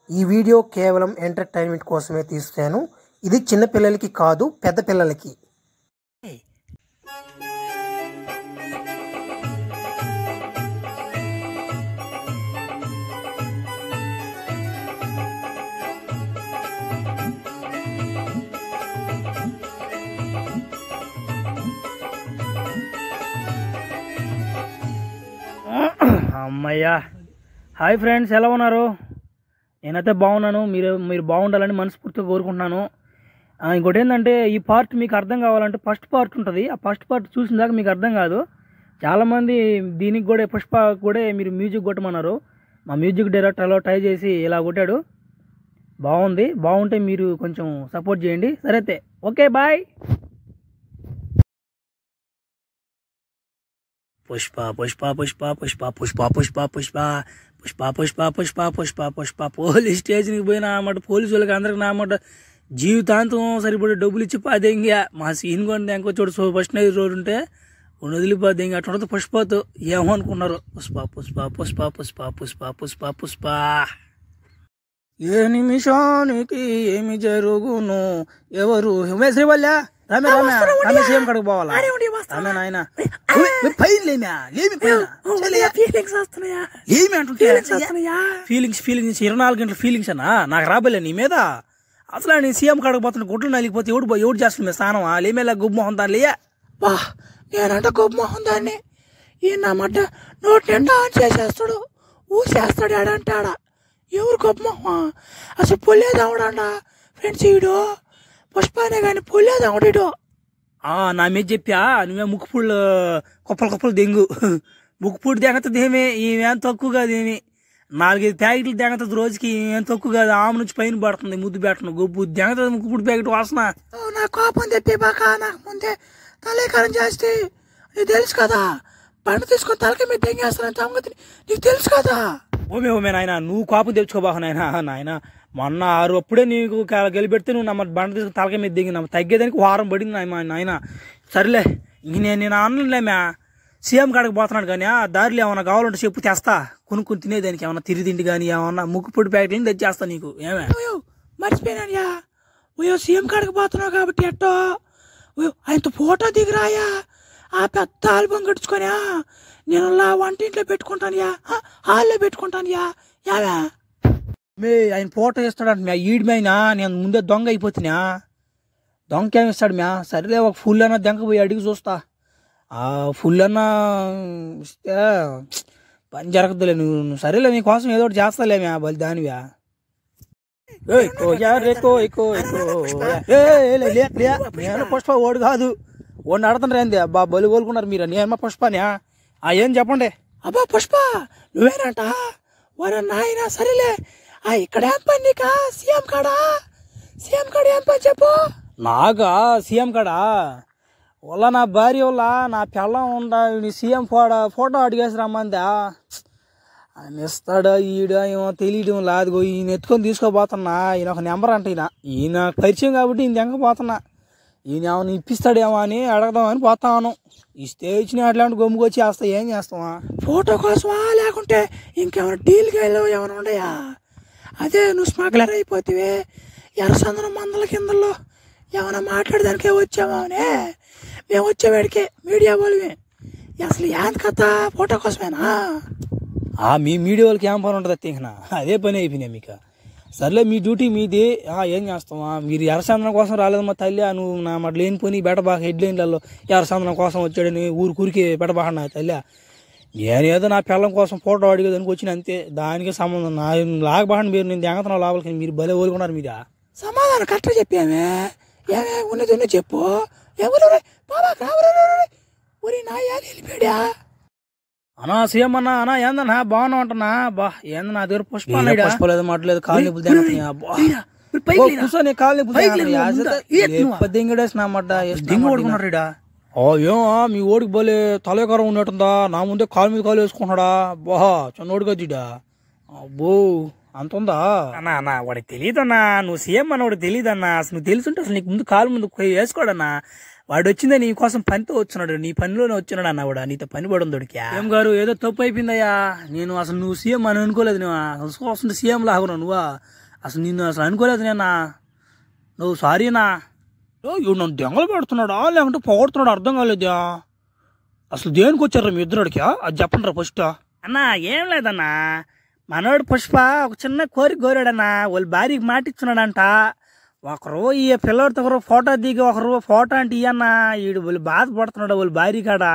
ఈ వీడియో కేవలం ఎంటర్టైన్మెంట్ కోసమే తీస్తాను. ఇది చిన్న పిల్లలకి కాదు, పెద్ద పిల్లలకి. అమ్మయ్యా. హాయ్ ఫ్రెండ్స్, ఎలా ఉన్నారు? నేనైతే బాగున్నాను. మీరు బాగుండాలని మనస్ఫూర్తిగా కోరుకుంటున్నాను. ఇంకోటి ఏంటంటే, ఈ పార్ట్ మీకు అర్థం కావాలంటే ఫస్ట్ పార్ట్ ఉంటుంది. ఆ ఫస్ట్ పార్ట్ చూసిన దాకా మీకు అర్థం కాదు. చాలామంది దీనికి కూడా పుష్ప కూడా మీరు మ్యూజిక్ కొట్టమన్నారు. మా మ్యూజిక్ డైరెక్టర్ అలా ట్రై చేసి ఇలా కొట్టాడు. బాగుంటే మీరు కొంచెం సపోర్ట్ చేయండి. సరే అయితే okay, bye. Pushpa Pushpa Pushpa Pushpa Pushpa Pushpa Pushpa Pushpa Pushpa Pushpa Pushpa Pushpa police స్టేషన్కి పోయినా అన్నమాట. పోలీసు వాళ్ళకి అందరికి నా అన్నమాట జీవితాంతం సరిపడే డబ్బులు ఇచ్చి పదే ఇంకా మా సీన్ కొన్ని ఇంకొచ్చాడు. ఫస్ట్ నైట్ రోడ్ ఉంటే వదిలిపోద్ది. ఇంకా అట్లా పుష్పతో ఏమనుకున్నారు. పుష్ప పుష్ప పుష్ప పుష్ప పుష్ప పుష్ప పుష్ప. ఏ నిమిషానికి ఏమి జరుగును ఎవరు శ్రీవల్య రమే సీఎం కడకు పోవాలా? నాయన ఫీలింగ్స్ 24 గంటల ఫీలింగ్స్ అన్నా నాకు రాబోలే నీ మీద. అసలు నేను సీఎం కాడకు పోతున్నా, గుడ్లు నలిగిపోతే ఎవడు చేస్తుంది స్నానం? లేమేలా గుబ్బమోహన్ దాన్ని లేయా బా. నేనంట గుబ్బమోహన్ దాన్ని ఈయనమాట నోటి నిండా ఆన్ చేసేస్తాడు, ఊసేస్తాడు. ఆడంటాడా ఎవరు గొప్పమోహం? అసలు పొల్లేదావుడంట ఫ్రెండ్స్. ఈడు పుష్పనే కానీ పొల్లేదావుడు. నా మీద చెప్పా నువ్వే ముక్కుపుళ్ళు కుప్పలు దెంగు. ముక్కుపుడు దెంగతుంది ఏమి, ఈమెం తక్కువ కాదు. ఏమి 4-5 ప్యాకెట్లు దెంగతుంది రోజుకి. ఏం తక్కువ కాదు. ఆమె నుంచి పైన పడుతుంది ముద్దు పెట్టను గొబ్బు దెంగతుంది ముక్కుపుడు ప్యాకెట్ వాసన. నా కోపం తెప్పి బాగా నాకు ముందే తలేకరం చేస్తే నీకు తెలుసు కదా. పంట తీసుకొని తలకి మీద దెంగేస్తాను సంగతి నీకు తెలుసు కదా. ఓమే నాయన, నువ్వు కోపం తెచ్చుకోబాకు నాయన. మొన్న 6 అప్పుడే నీకు గెలిపెడితే నువ్వు నమ్మ బండ తీసుకుని తలకాయ మీద దిగి తగ్గేదానికి వారం పడింది నాయన. సరేలే ఇంక నేను అనలేమా. సీఎం కాడకి పోతున్నాడు కానీ దారిలో ఏమన్నా కావాలంటే చెప్పు తెస్తా. కొనుక్కొని తినేదానికి ఏమన్నా తిరిదిండి కానీ ఏమన్నా ముక్కుపొడి ప్యాకెట్లు తెచ్చేస్తా నీకు. ఏమే మర్చిపోయినాయా? సీఎం కాడకి పోతున్నావు కాబట్టి ఎట్టో ఆయనతో ఫోటో దిగిరాయా. ఆ పెద్ద ఆల్బం కట్టుకొని నేను వంటింట్లో పెట్టుకుంటాను, హాల్లో పెట్టుకుంటాను. యావా ఆయన ఫోటో ఇస్తాడంట ఈడిమైనా. నేను ముందే దొంగ అయిపోతున్నా. దొంగ ఏమి ఇస్తాడు సరే ఒక ఫుల్ అన్న దెంక పోయి అడిగి చూస్తా. ఫుల్ అన్న ఇస్తే పని జరగదులే. నువ్వు సరేలే నీకోసం ఏదో ఒకటి చేస్తాలే బలి దానివా. నేను పుష్ప ఓడు కాదు, ఓడిని ఆడుతుండ్రు ఏంది అబ్బా బలి కోలుకున్నారు మీరు. నేనమ్మా పుష్పని ఏం చెప్పండి. అబ్బా పుష్ప నువ్వేనంట వారు నాయన. సరేలే ఇక్కడ ఏం పని నీకా? సీఎం కాడ ఏం పని చెప్పు. నాకా సీఎం కాడా వాళ్ళ నా భార్య వాళ్ళ నా పెళ్ళం ఉండా సీఎం ఫోటో అడిగేసి రమ్మందా. ఆయన ఇస్తాడా ఈడ ఏమో తెలియడం లేదు. ఈయన ఎత్తుకొని తీసుకోపోతున్నా. ఈయన ఒక నెంబర్ అంట. ఈయన పరిచయం కాబట్టి ఈయన ఎంకపోతున్నా. ఈయన ఏమైనా ఇప్పిస్తాడేమో అని అడగదామని పోతాను. ఇస్తే ఇచ్చిన అట్లాంటి గమ్ముకొచ్చి వేస్తా. ఏం చేస్తావా? ఫోటో కోసమా లేకుంటే ఇంకేమైనా డీల్ గైలు ఏమైనా ఉన్నాయా? అదే నువ్వు స్మగ్లర్ అయిపోతావే ఎర్రసందనం మందల కిందల్లో ఏమైనా మాట్లాడదానికే వచ్చామనే. మేము వచ్చేవాడికే మీడియా వాళ్ళమే. అసలు ఏంది కథ? ఫోటో కోసమేనా? మీ మీడియా వాళ్ళకి ఏం పని ఉంటుంది తింకనా? అదే పని అయిపోయినాయి మీకు. సర్లే మీ డ్యూటీ మీది. ఏం చేస్తావా? మీరు ఎర్రసందనం కోసం రాలేదమ్మా తల్లి. నువ్వు నా మాట లేనిపోయి బెటబాక హెడ్లైన్లలో ఎర్రసందనం కోసం వచ్చాడని ఊరికి బెటబాక తల్లి. నేనేదో నా పిల్లం కోసం ఫోటో అడిగేదానికి వచ్చిన అంతే. దానికి సంబంధం నా లాగబాకండి. మీరు నేను దెంగతనం లోపలికి మీరు భలే ఊరుకున్నారు. మీద సమాధానం కరెక్ట్గా చెప్పామే. ఏమే ఉన్నది చెప్పు. ఎవరు వెళ్ళిపోయా అన్నా సీఎం అన్నా ఏందన్నా బాగున్నా ఉంటున్నా. బా ఏంద నా దగ్గర పుష్ప పుష్పలేదు మాట్లేదు. కాలు నిపులు కూర్చొని కాలు నిపులు దింగడేసినామట. దింగి పడుకున్నాడు. ఏమో మీ ఓడికి బలే తలేకరం ఉన్నట్టుందా? నా ముందే కాలు మీద కాలు వేసుకుంటున్నాడా? బా చిన్నోడిగా జీడా. అబ్బో అంత ఉందా అన్నా? వాడికి తెలియదన్నా. నువ్వు సీఎం అన్న వాడికి తెలియదన్నా. అసలు నువ్వు తెలుసుంటే అసలు నీకు ముందు కాలు ముందు వేసుకోడన్నా. వాడు వచ్చిందే నీ కోసం పనితో వచ్చున్నాడు, నీ పనిలోనే వచ్చినాడు అన్న కూడా, నీతో పని పడి ఉందోడికి. ఏం గారు ఏదో తప్పు అయిపోయిందయ్యా, నేను అసలు నువ్వు సీఎం అని అనుకోలేదు, నువ్వు అసలు వస్తుంది సీఎం లాగున్నావు నువ్వు, అసలు నిన్ను అసలు అనుకోలేదు నేనా, నువ్వు సారీనా. ఇవి నన్ను దెంగలు పెడుతున్నాడా లేకుంటే పొగడుతున్నాడు అర్థం కాలేదా, అసలు దేనికి వచ్చారా మీ ఇద్దరుడికి అది చెప్పండి రా ఫస్ట్. అన్నా ఏం లేదన్నా, మనోడు పుష్ప ఒక చిన్న కోరిక కోరాడన్నా, వాళ్ళు భార్యకి మాటిచ్చున్నాడంట, ఒకరు ఈ పిల్లడితో ఒకరు ఫోటో దిగి ఒకరు ఫోటో అంటే ఇవన్నా, వీడు వాళ్ళు బాధపడుతున్నాడు వాళ్ళ భార్య కాడ,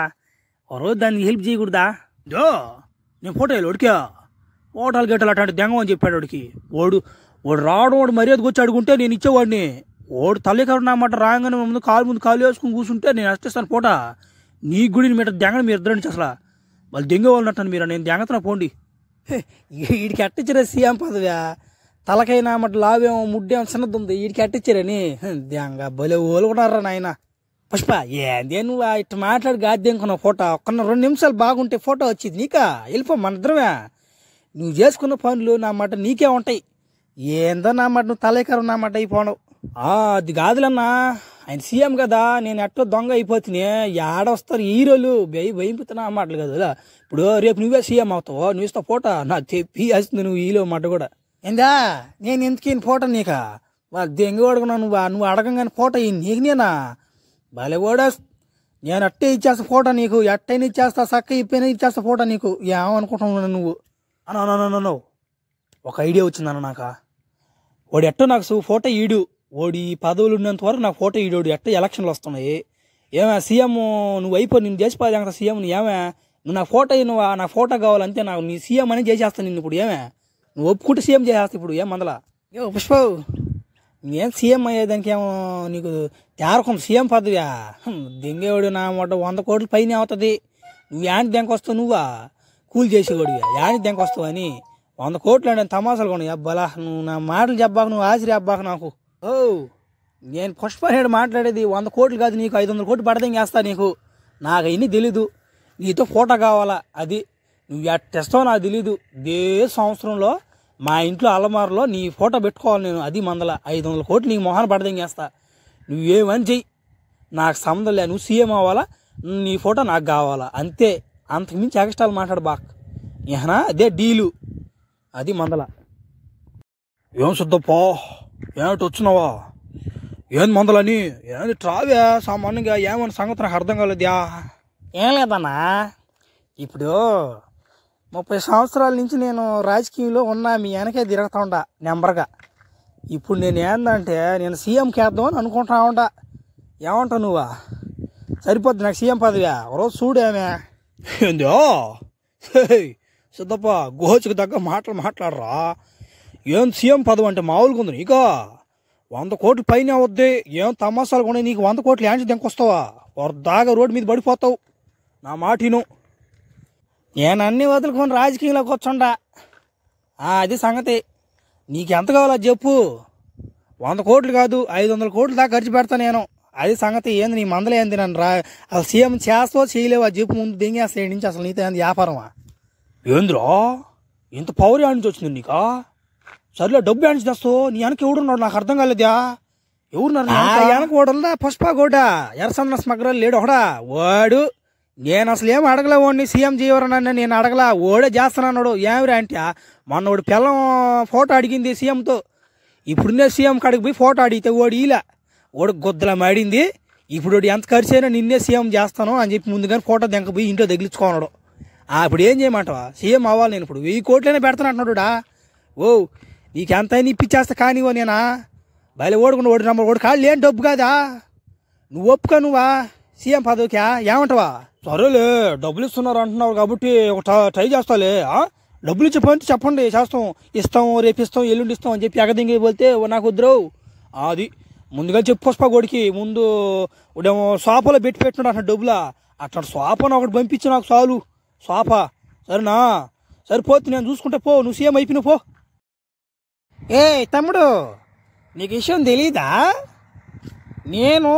ఒకరోజు దానికి హెల్ప్ చేయకూడదా. జో నేను ఫోటో వెళ్ళి ఉడికా ఫోటోలు గట్టలు అట్లాంటి దెంగ అని చెప్పాడు వాడికి. వాడు రావడం వాడు మర్యాదకు వచ్చి అడుగుంటే నేను ఇచ్చేవాడిని, వాడు తల్లికరు నామాట రాగానే ముందు కాలు వేసుకుని కూర్చుంటే నేను అష్టేస్తాను ఫోటో, నీ గుడిని మీట దెంగని మీరు ఇద్దరు నుంచి అసలు వాళ్ళు దెంగ వాళ్ళనట్టాను మీరు, నేను దెంగతున్నా పోండి. వీడికి అట్టించరే సీఎం పదవ్యా, తలకైనా మటు లావేమో ముడ్డేమో చిన్నది ఉంది, వీడికి అట్టించారని దెంగ భలే ఓలుకున్నారా నాయన. పుష్ప ఏందే నువ్వు ఇట్లా మాట్లాడి గాద్దెంకున్నావు ఫోటో, ఒక్క 2 నిమిషాలు బాగుంటే ఫోటో వచ్చింది నీకా, వెళ్ళిపో మన ఇద్దరమే, నువ్వు చేసుకున్న పనులు నా మాట నీకే ఉంటాయి, ఏందో నా మాట నువ్వు తలకరు నా మాట అయిపోవడం. అది కాదులన్నా, ఆయన సీఎం కదా, నేను ఎట్టో దొంగ అయిపోతున్నా, ఏడొస్తారు హీరోలు భయంపుతున్నా మాటలు కదా. ఇప్పుడు రేపు నువ్వే సీఎం అవుతావు, నువ్వు ఇస్తావు ఫోటో నాకు చెప్పి వేస్తుంది నువ్వు హీరో మాట కూడా. ఏందా నేను ఎందుకు ఫోటో నీకా, వాళ్ళు దెంగి అడుగున్నా నువ్వు అడగంగానే ఫోటో నీకు నేనా భలే కూడా, నేను అట్టే ఇచ్చేస్తా ఫోటో నీకు, ఎట్టైనా ఇచ్చేస్తా, చక్క ఇప్పైనా ఇచ్చేస్తా ఫోటో నీకు, ఏమనుకుంటున్నావు నువ్వు అన్న. ఒక ఐడియా వచ్చిందన్న నాకు, వాడు ఎట్టో నాకు ఫోటో ఈడు, ఓడి పదవులు ఉన్నంత వరకు నాకు ఫోటో ఈడోడు, ఎట్ట ఎలక్షన్లు వస్తున్నాయి, ఏమే సీఎం నువ్వు అయిపో, నేను చేసిపోయాది అంత సీఎం, ఏమే నువ్వు నాకు ఫోటో నువ్వు నాకు ఫోటో కావాలంతే, నాకు నీ సీఎం అని చేసేస్తాను నిన్ను ఇప్పుడు, ఏమే నువ్వు ఒప్పుకుంటే సీఎం చేసేస్తా ఇప్పుడు, ఏం మందలా పుష్ప నేను సీఎం అయ్యేదానికి ఏమో నీకు తేరకం సీఎం పదవియా, దెంగేవాడు నా మాట 100 కోట్ల పైన అవుతుంది, నువ్వు యాంటి దెంక వస్తావు, నువ్వా కూలి చేసేవాడివి యాంటి దెంక వస్తావు అని 100 కోట్లు అంటే తమాసాలు కొను అబ్బాలా, నువ్వు నా మాటలు చెప్పాక నువ్వు ఆశ్రయ అబ్బాక నాకు. నేను పుష్ప నేడు మాట్లాడేది 100 కోట్లు కాదు, నీకు 500 కోట్లు పడదేం చేస్తా నీకు, నాకు అవన్నీ తెలీదు, నీతో ఫోటో కావాలా, అది నువ్వు ఎట్టేస్తావు నాకు తెలీదు, ఇదే సంవత్సరంలో మా ఇంట్లో అలమారులో నీ ఫోటో పెట్టుకోవాలి నేను, అది మందల 500 కోట్లు నీకు మొహాన పడదేం చేస్తా, నువ్వేమని చెయ్యి నాకు సంబంధం లే, నువ్వు సీఎం అవ్వాలా, నీ ఫోటో నాకు కావాలా అంతే, అంతకుమించి ఎక్స్ట్రాలు మాట్లాడు బాక్ ఏనా, అదే డీలు, అది మందల. ఏం శుద్ధప్పా ఏమిటి వచ్చినావా, ఏం మందలని ఏంది ట్రావే సామాన్యంగా, ఏమన్నా సంగతి నాకు అర్థం కాలేదా. ఏం లేదన్నా, ఇప్పుడు 30 సంవత్సరాల నుంచి నేను రాజకీయంలో ఉన్నా, మీ వెనకే తిరుగుతా ఉండా నెంబర్గా, ఇప్పుడు నేను ఏందంటే నేను సీఎంకి వేద్దామని అనుకుంటా ఉండా, ఏమంటావు నువ్వా, సరిపోద్ది నాకు సీఎం పదవియా, ఒకరోజు చూడేమే. ఏందో సిద్ధప్ప గోచుకు తగ్గ మాట్లాడరా, ఏం సీఎం పదవి అంటే మామూలుగా ఉంది నీకు, 100 కోట్లు పైన అవద్ది, ఏం తమాసాలు కూడా నీకు 100 కోట్లు యాంచి దెంకొస్తావా, దాగా రోడ్డు మీద పడిపోతావు, నా మాటిను. నేను అన్ని వదులుకొని రాజకీయంలోకి వచ్చుండా, అది సంగతి, నీకు ఎంత కావాలో చెప్పు, 100 కోట్లు కాదు 500 కోట్లు దాకా ఖర్చు పెడతా నేను, అది సంగతి. ఏంది నీ మందలే ఏంది, నన్ను అసలు సీఎం చేస్తావో చేయలేవా చెప్పు ముందు, దెంగేస్తా నుంచి అసలు నీతో ఏంది వ్యాపారమా. ఏంద్రా ఇంత పవర్ ఆడించి వచ్చింది నీకా, సర్లే డబ్బు ఆడించి తెస్తావు, నీ వెనక ఎవడున్నాడు నాకు అర్థం కాలేదా, ఎవరున్నారు వెనక ఓడల్లా పుష్ప గోడ ఎర్రసన్న స్మగ్లర్ లేడు ఒకడా, వాడు నేను అసలు ఏం అడగలే, వాడిని సీఎం చేయవరనన్నా నేను అడగలా, ఓడే చేస్తానన్నాడు. ఏమిరా అంటే మొన్న వాడు పిల్లం ఫోటో అడిగింది సీఎంతో, ఇప్పుడునే సీఎం కాడికి పోయి ఫోటో అడిగితే ఓడి ఇలా ఓడి గుద్దలా మాడింది, ఇప్పుడు వాడు ఎంత ఖర్చు అయినా నిన్నే సీఎం చేస్తాను అని చెప్పి ముందుగానే ఫోటో దెంకపోయి ఇంట్లో తగిలించుకోన్నాడు. ఇప్పుడు ఏం చేయమంటావా, సీఎం అవ్వాలి నేను ఇప్పుడు 1000 కోట్లైనా పెడతాను అంటున్నాడుడా. ఓ నీకు ఎంత అయినా ఇప్పించేస్తా కానివో నేనా, బయలు ఓడుకుని ఓడి కాళ్ళు ఏం డబ్బు కాదా, నువ్వు ఒప్పుకో, నువ్వా సీఎం పదవికా ఏమంటావా. సరేలే డబ్బులు ఇస్తున్నారు అంటున్నావు కాబట్టి ఒక ట్రై చేస్తాలే, డబ్బులు ఇచ్చే పని చెప్పండి చేస్తాం, ఇస్తాం రేపు ఇస్తాం ఎల్లుండి ఇస్తాం అని చెప్పి ఎగదింగి పోతే నాకు వద్దురావు. అది ముందుగా చెప్పు పుష్ప గోడికి, ముందు ఇప్పుడేమో సోఫాలో పెట్టినాడు అట్లా డబ్బులా, అట్లా సోఫాను ఒకటి పంపించి నాకు చాలు సోఫా, సరేనా సరిపోతుంది నేను చూసుకుంటే పో, నువ్వు సీఎం అయిపోయినా పో. ఏ తమ్ముడు నీకు విషయం తెలీదా, నేను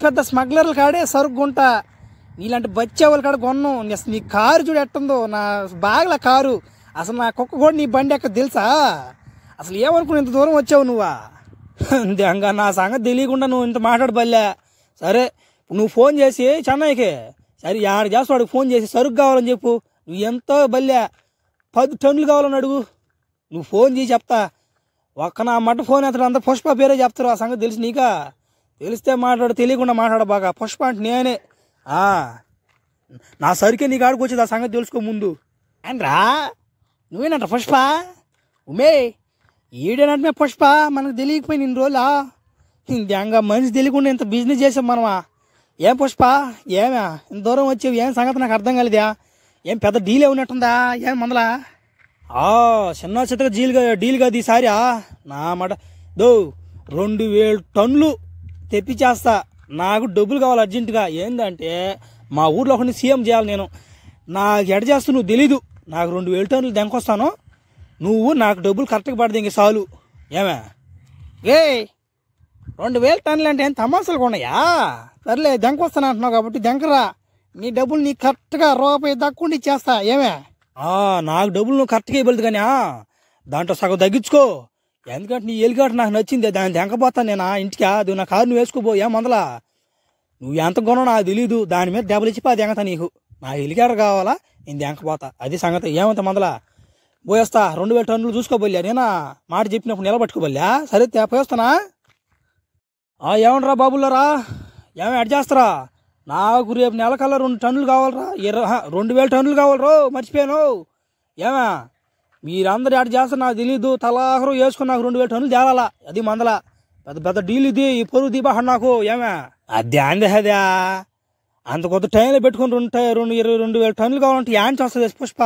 పెద్ద స్మగ్లర్ల కాడే సరుగ్గుంటా, నీలాంటి బచ్చేవాళ్ళ కాడ కొన్ను, అసలు నీ కారు చూడు ఎట్టుందో, నా బాగల కారు, అసలు నా కుక్క కూడా నీ బండి ఎక్కడ తెలుసా, అసలు ఏమనుకుని ఇంత దూరం వచ్చావు నువ్వా, ఇంకా నా సంగతి తెలియకుండా నువ్వు ఇంత మాట్లాడబల్లే. సరే నువ్వు ఫోన్ చేసి చెన్నైకి సరే ఆడ చేస్తాడు ఫోన్ చేసి సరుకు కావాలని చెప్పు. నువ్వు ఎంతో బల్లే 10 టన్నులు కావాలని అడుగు. నువ్వు ఫోన్ చేసి చెప్తా. ఒక్క నా మట్ట ఫోన్ ఎత్తడం అంతా పుష్ప పేరే చెప్తారు. ఆ సంగతి తెలిసి నీకా తెలిస్తే మాట్లాడు, తెలియకుండా మాట్లాడు బాగా. పుష్ప అంటే నేనే. నా సరికే నీ కాడికి వచ్చేది. ఆ సంగతి తెలుసుకో ముందు. రా నువ్వేనంట పుష్ప? ఉమే ఈడేనంటే పుష్ప మనకు తెలియకపోయింది ఇన్ని రోజులా. ఇంక మనిషి తెలియకుండా ఇంత బిజినెస్ చేసాం మనమా. ఏం పుష్ప ఏమే ఇంత దూరం వచ్చేవి? ఏం సంగతి నాకు అర్థం కాలేదా? ఏం పెద్ద డీల్ ఉన్నట్టుందా? ఏం మందలా చిన్న చిత్తగా డీల్ కాదు ఈసారి. నా మాట 2000 టన్నులు తెప్పించేస్తా. నాకు డబ్బులు కావాలి అర్జెంటుగా. ఏంటంటే మా ఊర్లో ఒకరిని సీఎం చేయాలి నేను. నాకు ఎడ చేస్తూ నువ్వు తెలీదు. నాకు 2000 టన్నులు దెంకొస్తాను. నువ్వు నాకు డబ్బులు కరెక్ట్గా పడితే ఇంక చాలు. ఏమే 2000 టన్నులు అంటే ఏం తమాసాలు కొన్నాయా? సర్లే దెంకొస్తాను అంటున్నావు కాబట్టి దెంకరా. నీ డబ్బులు నీకు కరెక్ట్గా రూపాయి దక్కుండా ఇచ్చేస్తా. ఏమే నాకు డబ్బులు నువ్వు కరెక్ట్గా ఇవ్వలేదు కానీ దాంట్లో సగం తగ్గించుకో. ఎందుకంటే నీ ఎలిగాటు నాకు నచ్చింది. దాన్ని దెంకపోతాను నేను ఇంటికి. అది నా కారు నువ్వు వేసుకోబో. ఏం మందలా నువ్వు ఎంత కొనో నాకు తెలీదు. దాని మీద దెబ్బలు ఇచ్చిపో దెంగతా నీకు. నా ఎలిగాడు కావాలా నేను దెంకపోతా. అది సంగతి. ఏమంత మందలా పోయేస్తా. 2000 టన్నులు చూసుకోబోలే. నేనా మాట చెప్పినప్పుడు నిలబట్టుకోబోలే. సరే పోయేస్తానా? ఏమంటారా బాబులరా? ఏమి అడ్ చేస్తారా? నాకు రేపు నెలకల్లా 2 టన్నులు కావాలరా. 2000 టన్నులు కావాలరా. మర్చిపోయాను. ఏమా మీరందరూ అడ్ చేస్తారు నాకు తెలీదు. తలాహరు వేసుకుని నాకు 2000 టన్నులు తేలాలా. అది మందల పెద్ద పెద్ద డీల్ ఇది. ఈ పొరుగు దీపా నాకు. ఏమే అదే అదే అంత కొత్త టైంలో పెట్టుకుని 22,000 టన్నులు కావాలంటే యాంచి వస్తుంది పుష్ప.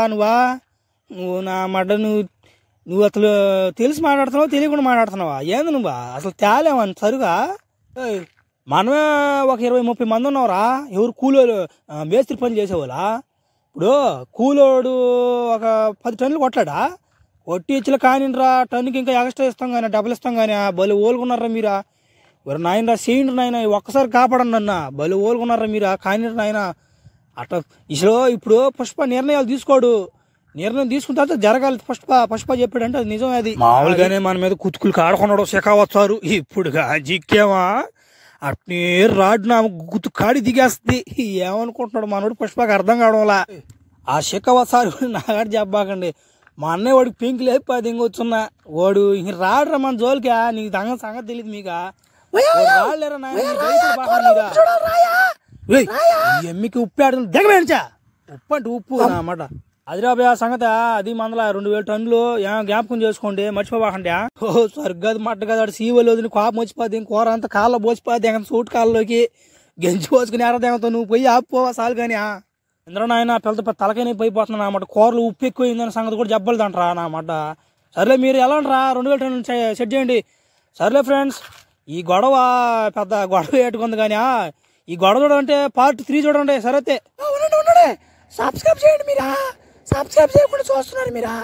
నువ్వు నా మడ్డ నువ్వు అసలు తెలిసి మాట్లాడుతున్నావా తెలియకుండా మాట్లాడుతున్నావా? ఏంది నువ్వు అసలు తేలేమని సరుగా? మనమే ఒక 20-30 మంది ఉన్నావురా. ఎవరు కూలోడు మేస్త్రి పని చేసేవాళ్ళా? ఇప్పుడు కూలోడు ఒక 10 టన్నులు కొట్లాడా? కొట్టి ఇచ్చిలో కానిరా టన్నుకి ఇంకా ఎక్స్ట్రా ఇస్తాం కానీ డబ్బులు ఇస్తాం కానీ. బలి ఓలుకున్నారా మీరా? ఎవరు నాయనరా చేయండి నాయన. ఒక్కసారి కాపాడండి అన్న. బలి ఓలుకున్నారా మీరా? కానిరా నాయన. అట్లా ఇప్పుడు పుష్ప నిర్ణయాలు తీసుకోడు. నిర్ణయం తీసుకున్న తర్వాత జరగాలి. పుష్ప చెప్పాడంటే అది నిజం. అది మామూలుగానే మన మీద కుతుకులు కాడుకున్నాడు శకావచ్చారు. ఇప్పుడుగా జిక్కేమా అట్నే రాడ్ నా గుత్తు కాడి దిగేస్తుంది. ఏమనుకుంటున్నాడు మనోడు పుష్పకి అర్థం కావడంలా. ఆ శకావచ్చారు నాగాడు చెప్పబాకండి. మా అన్నయ్య వాడికి పెంకు లేపి అది ఇంకొచ్చున్నా. వాడు ఇంక రాడురా మన జోలికి. నీకు దంగ సంగతి తెలియదు మీకా. రాలేరా ఎమ్మికి ఉప్పు ఆడదు దిగవేంచా. ఉప్పు అంటే ఉప్పు అన్నమాట. అదిరాబే ఆ సంగతి. అది మందల 2000 టన్నులు జ్ఞాపకం చేసుకోండి. మర్చిపోబాకండి. సరిగ్గాది మట్ట కదా సీవలు వదిలి కోపం వచ్చిపోద్ది. కూర అంతా కాళ్ళలో పోసిపోద్ది. సూట్ కాళ్ళలోకి గెంజి పోసుకుని ఎరదేమతో నువ్వు పోయి ఆపుకోవా చాలు కానీ. ఇంద్ర నాయన పెద్ద తలకైనా పోయిపోతున్నాను అన్నమాట. కూరలు ఉప్పు ఎక్కువైందని సంగతి కూడా చెప్పలేదంటారా అన్నమాట. సర్లే మీరు ఎలా అంటారా 2000 టన్నులు సెట్ చేయండి. సర్లే ఫ్రెండ్స్ ఈ గొడవ పెద్ద గొడవ ఏటుకుంది కానీ ఈ గొడవ చూడంటే పార్ట్ 3 చూడండి. సరే ఉండండి సబ్స్క్రైబ్ చేయండి మీరా. సబ్స్క్రైబ్ చేయకుండా చూస్తున్నారు మీరా.